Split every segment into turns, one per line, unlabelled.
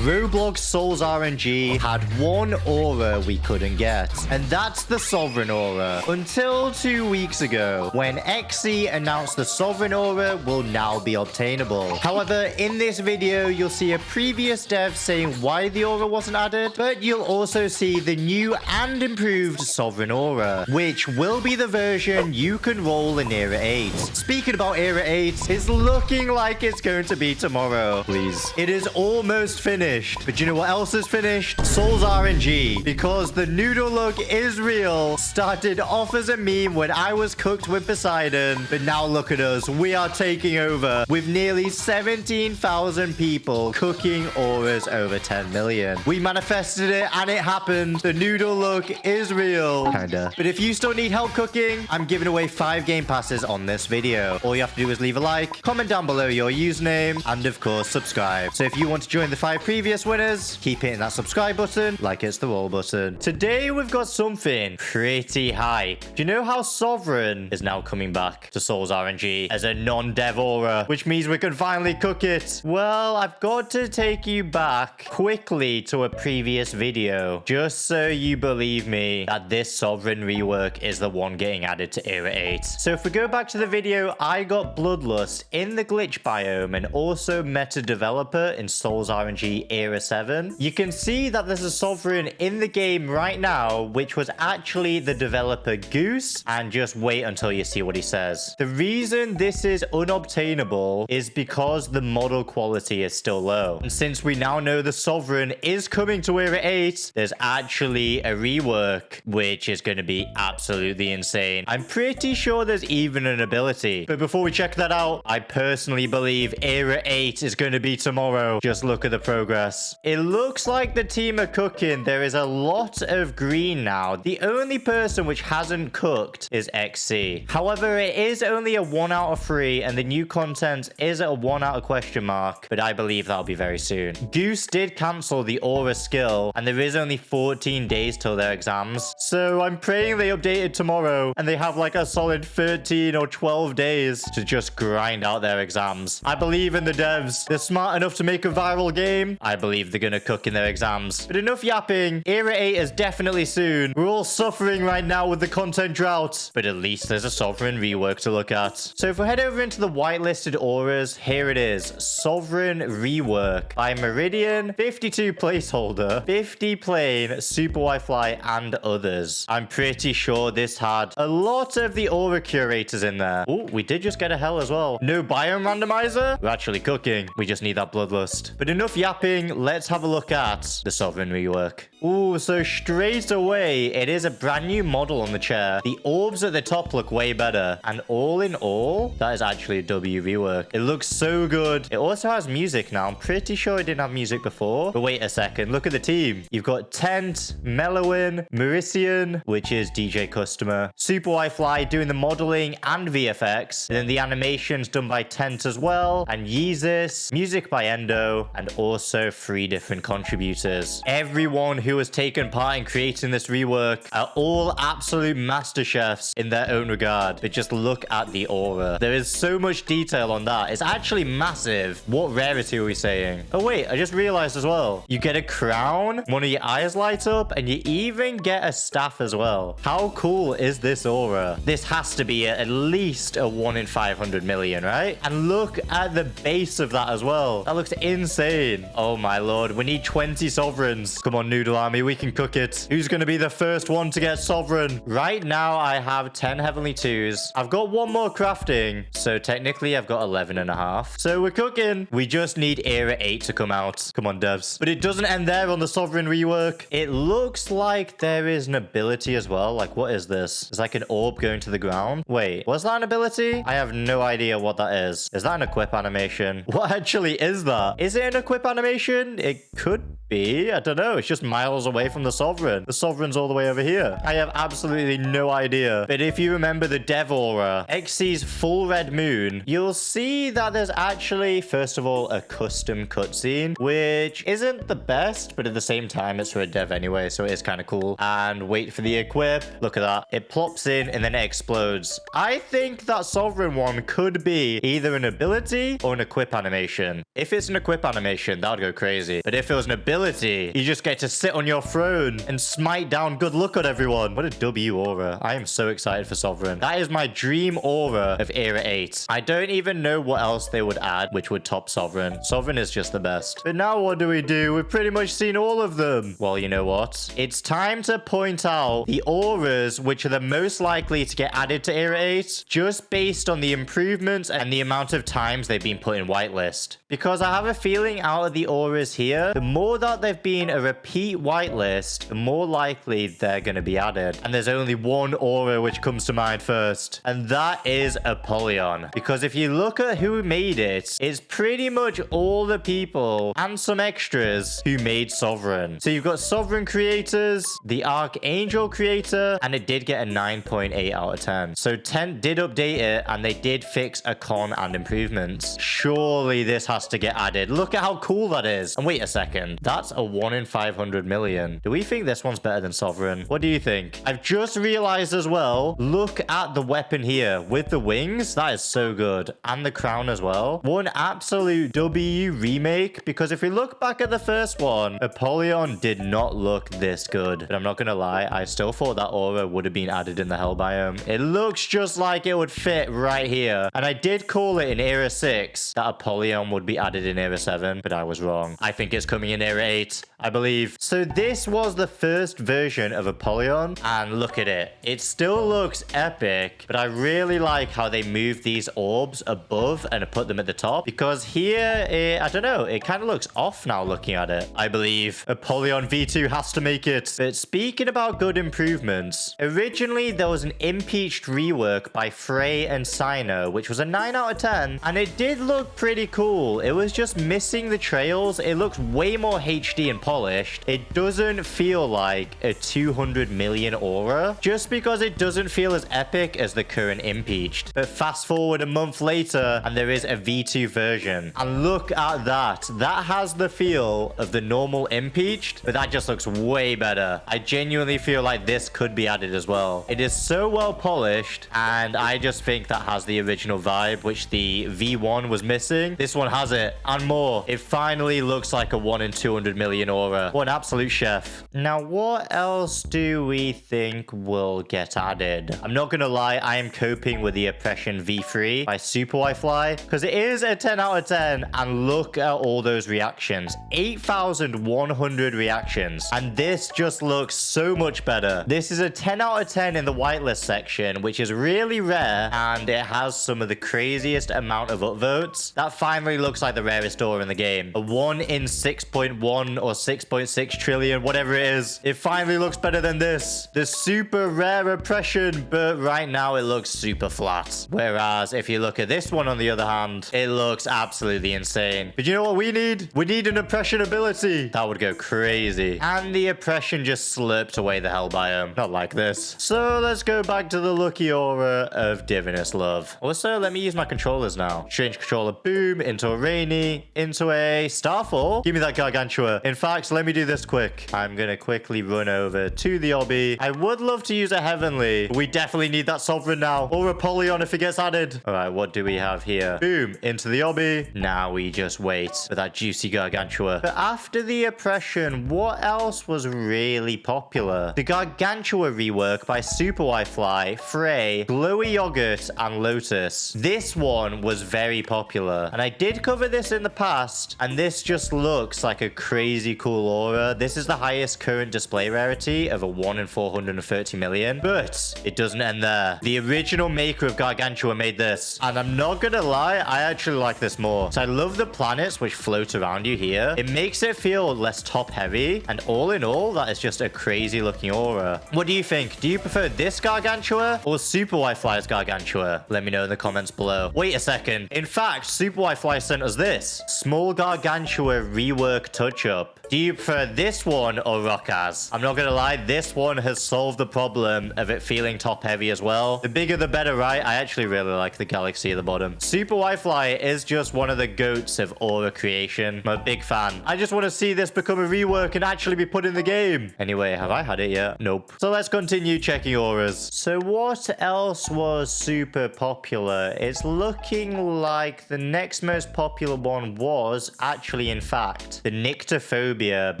Roblox Sol'S RNG had one aura we couldn't get, and that's the Sovereign Aura. Until 2 weeks ago, when XC announced the Sovereign Aura will now be obtainable. However, in this video, you'll see a previous dev saying why the aura wasn't added, but you'll also see the new and improved Sovereign Aura, which will be the version you can roll in Era 8. Speaking about Era 8, it's looking like it's going to be tomorrow. Please. It is almost finished, but you know what else is finished? Sol's RNG, because the noodle look is real. Started off as a meme when I was cooked with Poseidon, but now look at us. We are taking over with nearly 17,000 people cooking auras over 10 million. We manifested it and it happened. The noodle look is real. Kinda. But if you still need help cooking, I'm giving away 5 game passes on this video. All you have to do is leave a like, comment down below your username, and of course, subscribe. So if you want to join the 5 previous winners, keep hitting that subscribe button like it's the roll button. Today, we've got something pretty hype. Do you know how Sovereign is now coming back to Sol's RNG as a non-dev aura, which means we can finally cook it? Well, I've got to take you back quickly to a previous video, just so you believe me that this Sovereign rework is the one getting added to Era 8. So if we go back to the video, I got Bloodlust in the glitch biome and also meta developer in Sol's RNG Era 7. You can see that there's a Sovereign in the game right now, which was actually the developer Goose, and just wait until you see what he says. The reason this is unobtainable is because the model quality is still low. And since we now know the Sovereign is coming to Era 8, there's actually a rework, which is going to be absolutely insane. I'm pretty sure there's even an ability. But before we check that out, I personally believe Era 8 is going to be tomorrow. Just look at the progress. It looks like the team are cooking. There is a lot of green now. The only person which hasn't cooked is XC. However, it is only a 1 out of 3, and the new content is a 1 out of question mark, but I believe that'll be very soon. Goose did cancel the aura skill, and there is only 14 days till their exams. So I'm praying they update it tomorrow, and they have like a solid 13 or 12 days to just grind out their exams. I believe in the devs. They're smart enough to make a viral game. I believe they're gonna cook in their exams. But enough yapping. Era 8 is definitely soon. We're all suffering right now with the content drought, but at least there's a Sovereign rework to look at. So if we head over into the whitelisted auras, here it is. Sovereign Rework by Meridian, 52 placeholder, 50 plain, Super Wi-Fi, and others. I'm pretty sure this had a lot of the aura curators in there. Oh, we did just get a hell as well. No biome randomizer? We're actually cooking. We just need that bloodlust. But enough yapping. Let's have a look at the Sovereign rework. Ooh, so straight away, it is a brand new model on the chair. The orbs at the top look way better. And all in all, that is actually a W rework. It looks so good. It also has music now. I'm pretty sure it didn't have music before. But wait a second. Look at the team. You've got Tent, Mellowin, Maurician, which is DJ Customer, Super Wi-Fi doing the modeling and VFX. And then the animations done by Tent as well. And Yeezus, music by Endo, and also 3 different contributors. Everyone who has taken part in creating this rework are all absolute master chefs in their own regard. But just look at the aura. There is so much detail on that. It's actually massive. What rarity are we saying? Oh wait, I just realized as well. You get a crown, one of your eyes light up, and you even get a staff as well. How cool is this aura? This has to be at least a 1 in 500 million, right? And look at the base of that as well. That looks insane. Oh my lord, we need 20 sovereigns. Come on, Noodle Army, we can cook it. Who's going to be the first one to get Sovereign? Right now, I have 10 Heavenly 2s. I've got 1 more crafting, so technically I've got 11 and a half. So we're cooking. We just need Era 8 to come out. Come on, devs. But it doesn't end there on the Sovereign rework. It looks like there is an ability as well. Like, what is this? It's like an orb going to the ground. Wait, was that an ability? I have no idea what that is. Is that an equip animation? What actually is that? Is it an equip animation? It could be. I don't know. It's just mild miles away from the Sovereign. The Sovereign's all the way over here. I have absolutely no idea. But if you remember the Dev Aura, Xyz's full red moon, you'll see that there's actually, first of all, a custom cutscene, which isn't the best, but at the same time, it's for a dev anyway, so it is kind of cool. And wait for the equip. Look at that. It plops in and then it explodes. I think that Sovereign one could be either an ability or an equip animation. If it's an equip animation, that would go crazy. But if it was an ability, you just get to sit on your throne and smite down good luck on everyone. What a W aura. I am so excited for Sovereign. That is my dream aura of Era 8. I don't even know what else they would add, which would top Sovereign. Sovereign is just the best. But now what do? We've pretty much seen all of them. Well, you know what? It's time to point out the auras which are the most likely to get added to Era 8, just based on the improvements and the amount of times they've been put in whitelist. Because I have a feeling out of the auras here, the more that they've been a repeat whitelist, the more likely they're going to be added. And there's only one aura which comes to mind first, and that is Apollyon. Because if you look at who made it, it's pretty much all the people and some extras who made Sovereign. So you've got Sovereign creators, the Archangel creator, and it did get a 9.8 out of 10. So 10 did update it, and they did fix a con and improvements. Surely this has to get added. Look at how cool that is. And wait a second. That's a 1 in 500 million. Do we think this one's better than Sovereign? What do you think? I've just realized as well, look at the weapon here with the wings. That is so good. And the crown as well. One absolute W remake, because if we look back at the first one, Apollyon did not look this good. But I'm not gonna lie, I still thought that aura would have been added in the hell biome. It looks just like it would fit right here. And I did call it in Era 6 that Apollyon would be added in Era 7, but I was wrong. I think it's coming in Era 8, I believe. So this was the first version of Apollyon, and look at it. It still looks epic, but I really like how they moved these orbs above and put them at the top, because here, I don't know, it kind of looks off now looking at it. I believe Apollyon V2 has to make it. But speaking about good improvements, originally there was an impeached rework by Frey and Sino, which was a 9 out of 10, and it did look pretty cool. It was just missing the trails. It looks way more HD and polished. It doesn't feel like a 200 million aura, just because it doesn't feel as epic as the current impeached. But fast forward a month later, and there is a V2 version. And look at that. That has the feel of the normal impeached, but that just looks way better. I genuinely feel like this could be added as well. It is so well polished, and I just think that has the original vibe, which the V1 was missing. This one has it, and more. It finally looks like a 1 in 200 million aura. What an absolute chef. Now, what else do we think will get added? I'm not gonna lie, I am coping with the Oppression V3 by Super Wi-Fi, because it is a 10 out of 10, and look at all those reactions. 8,100 reactions, and this just looks so much better. This is a 10 out of 10 in the whitelist section, which is really rare, and it has some of the craziest amount of upvotes. That finally looks like the rarest aura in the game. A 1 in 6.1 or 6.6 trillion, whatever it is. It finally looks better than this. The super rare oppression, but right now it looks super flat. Whereas if you look at this one on the other hand, it looks absolutely insane. But you know what we need? We need an oppression ability. That would go crazy. And the oppression just slurped away the hell biome. Not like this. So let's go back to the lucky aura of Divinous Love. Also, let me use my controllers now. Strange controller, boom, into a Rainy, into a Starfall. Give me that Gargantua. In fact, let me do this quick. I'm gonna quickly run over to the obby. I would love to use a Heavenly, but we definitely need that Sovereign now. Or Apollyon if it gets added. All right, what do we have here? Boom, into the obby. Now we just wait for that juicy Gargantua. But after the oppression, what else was really popular? The Gargantua rework by Super Wi-Fi, Frey, Glowy Yogurt, and Lotus. This one was very popular, and I did cover this in the past, and this just looks like a crazy cool aura. This is the highest current display rarity of a 1 in 430 million, but it doesn't end there. The original maker of Gargantua made this, and I'm not gonna lie, I actually like this more. So I love the planets which float around you here. It makes it feel less top heavy, and all in all, that is just a crazy looking aura. What do you think? Do you prefer this Gargantua or Super Wi-Fi's Gargantua? Let me know in the comments below. Wait a second. In fact, Super Wi-Fi sent sent us this. Small Gargantua rework touch-up. Do you prefer this one or Rockaz? I'm not gonna lie, this one has solved the problem of it feeling top-heavy as well. The bigger the better, right? I actually really like the galaxy at the bottom. Super Wi-Fi is just one of the goats of aura creation. I'm a big fan. I just want to see this become a rework and actually be put in the game. Anyway, have I had it yet? Nope. So let's continue checking auras. So what else was super popular? It's looking like the next most popular one was actually, in fact, the Nyctophobia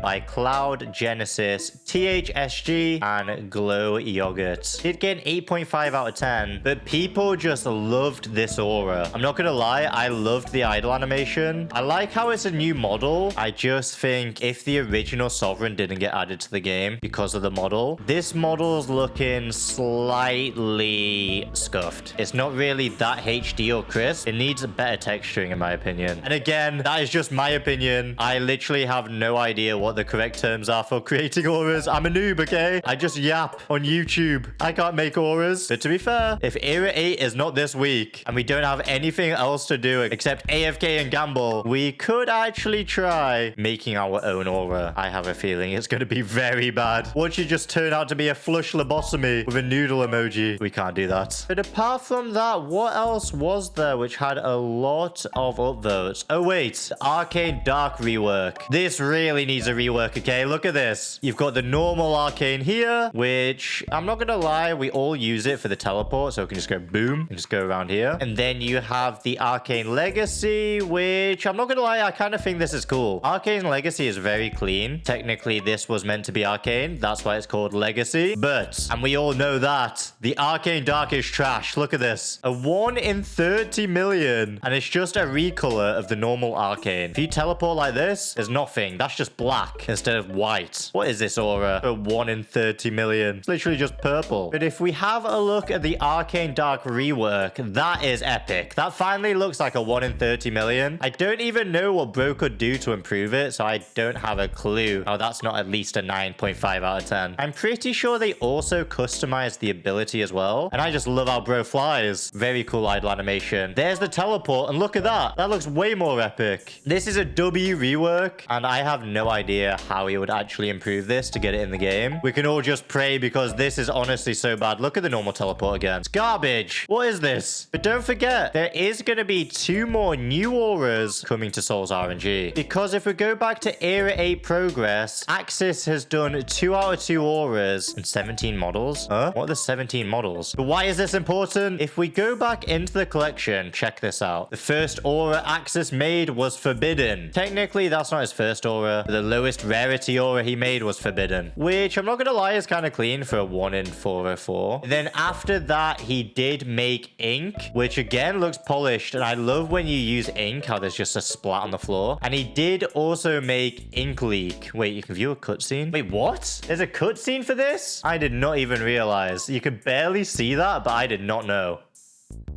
by Cloud Genesis, THSG, and Glow Yogurt. Did get an 8.5 out of 10, but people just loved this aura. I'm not gonna lie, I loved the idle animation. I like how it's a new model. I just think if the original Sovereign didn't get added to the game because of the model, this model's looking slightly scuffed. It's not really that HD or crisp. It needs better texturing in my opinion. And again, that is just my opinion. I literally have no idea what the correct terms are for creating auras. I'm a noob, okay? I just yap on YouTube. I can't make auras. But to be fair, if Era 8 is not this week and we don't have anything else to do except AFK and gamble, we could actually try making our own aura. I have a feeling it's going to be very bad. Watch it just turn out to be a flush lobotomy with a noodle emoji. We can't do that. But apart from that, what else was there which had a lot of upvotes? Oh wait, Arcane Dark rework. This really needs a rework, okay? Look at this. You've got the normal Arcane here, which I'm not gonna lie, we all use it for the teleport, so we can just go boom and just go around here. And then you have the Arcane Legacy, which I'm not gonna lie, I kind of think this is cool. Arcane Legacy is very clean. Technically, this was meant to be Arcane. That's why it's called Legacy. But, and we all know that, the Arcane Dark is trash. Look at this. A 1 in 30 million. And it's just a recolor of the normal Arcane. If you teleport like this, there's nothing. That's just black instead of white. What is this aura? A 1 in 30 million. It's literally just purple. But if we have a look at the Arcane Dark rework, that is epic. That finally looks like a 1 in 30 million. I don't even know what bro could do to improve it, so I don't have a clue. Oh, that's not at least a 9.5 out of 10. I'm pretty sure they also customized the ability as well. And I just love how bro flies. Very cool idle animation. There's the teleport, and look at that. That looks way more epic. This is a W rework, and I have no idea how he would actually improve this to get it in the game. We can all just pray because this is honestly so bad. Look at the normal teleport again. It's garbage. What is this? But don't forget, there is going to be 2 more new auras coming to Soul's RNG. Because if we go back to Era 8 progress, Axis has done 2 out of 2 auras and 17 models. Huh? What are the 17 models? But why is this important? If we go back into the collection, check this out. The first aura Axis made was Forbidden. Technically, that's not his first aura. The lowest rarity aura he made was Forbidden, which I'm not going to lie is kind of clean for a 1 in 404. Then after that, he did make Ink, which again looks polished. And I love when you use Ink, how there's just a splat on the floor. And he did also make Ink Leak. Wait, you can view a cutscene? Wait, what? There's a cutscene for this? I did not even realize. You could barely see that, but I did not know.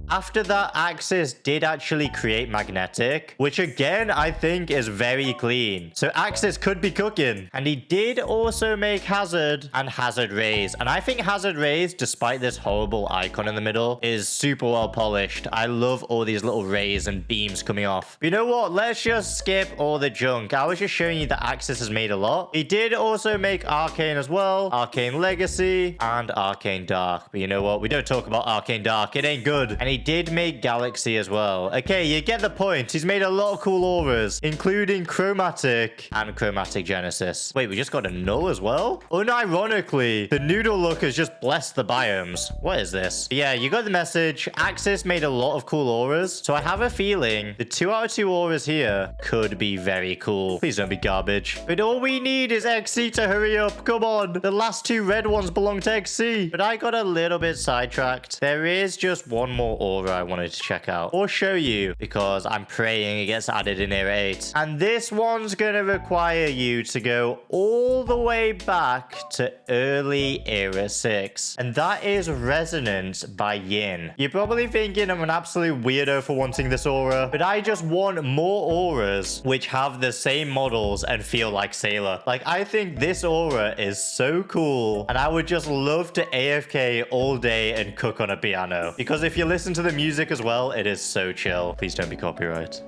After that, Axis did actually create Magnetic, which again, I think is very clean. So Axis could be cooking. And he did also make Hazard and Hazard Rays. And I think Hazard Rays, despite this horrible icon in the middle, is super well polished. I love all these little rays and beams coming off. But you know what? Let's just skip all the junk. I was just showing you that Axis has made a lot. He did also make Arcane as well, Arcane Legacy, and Arcane Dark. But you know what? We don't talk about Arcane Dark. It ain't good. And he did make Galaxy as well. Okay, you get the point. He's made a lot of cool auras, including Chromatic and Chromatic Genesis. Wait, we just got a null as well? Unironically, the noodle look has just blessed the biomes. What is this? Yeah, you got the message. Axis made a lot of cool auras, so I have a feeling the 2 out of 2 auras here could be very cool. Please don't be garbage. But all we need is XC to hurry up. Come on. The last 2 red ones belong to XC. But I got a little bit sidetracked. There is just one more aura I wanted to check out or show you because I'm praying it gets added in Era 8. And this one's going to require you to go all the way back to early Era 6. And that is Resonance by Yin. You're probably thinking I'm an absolute weirdo for wanting this aura, but I just want more auras which have the same models and feel like Sailor. Like, I think this aura is so cool and I would just love to AFK all day and cook on a piano because if you listen to the music as well, it is so chill. Please don't be copyright.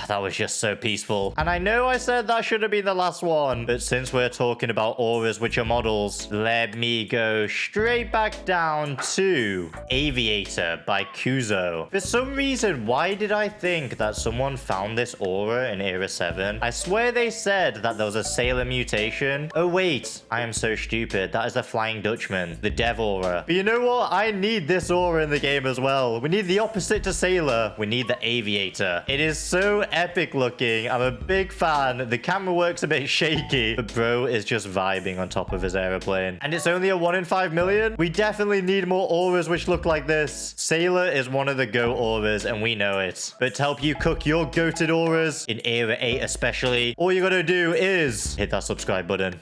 That was just so peaceful. And I know I said that should have been the last one, but since we're talking about auras, which are models, let me go straight back down to Aviator by Kuzo. For some reason, why did I think that someone found this aura in Era 7? I swear they said that there was a sailor mutation. Oh wait, I am so stupid. That is the Flying Dutchman, the Dev aura. But you know what? I need this aura in the game as well. We need the opposite to sailor. We need the Aviator. It is so epic looking. I'm a big fan. The camera works a bit shaky, but bro is just vibing on top of his aeroplane. And it's only a 1 in 5 million. We definitely need more auras which look like this. Sailor is one of the GOAT auras, and we know it. But to help you cook your goated auras, in Era 8 especially, all you gotta do is hit that subscribe button.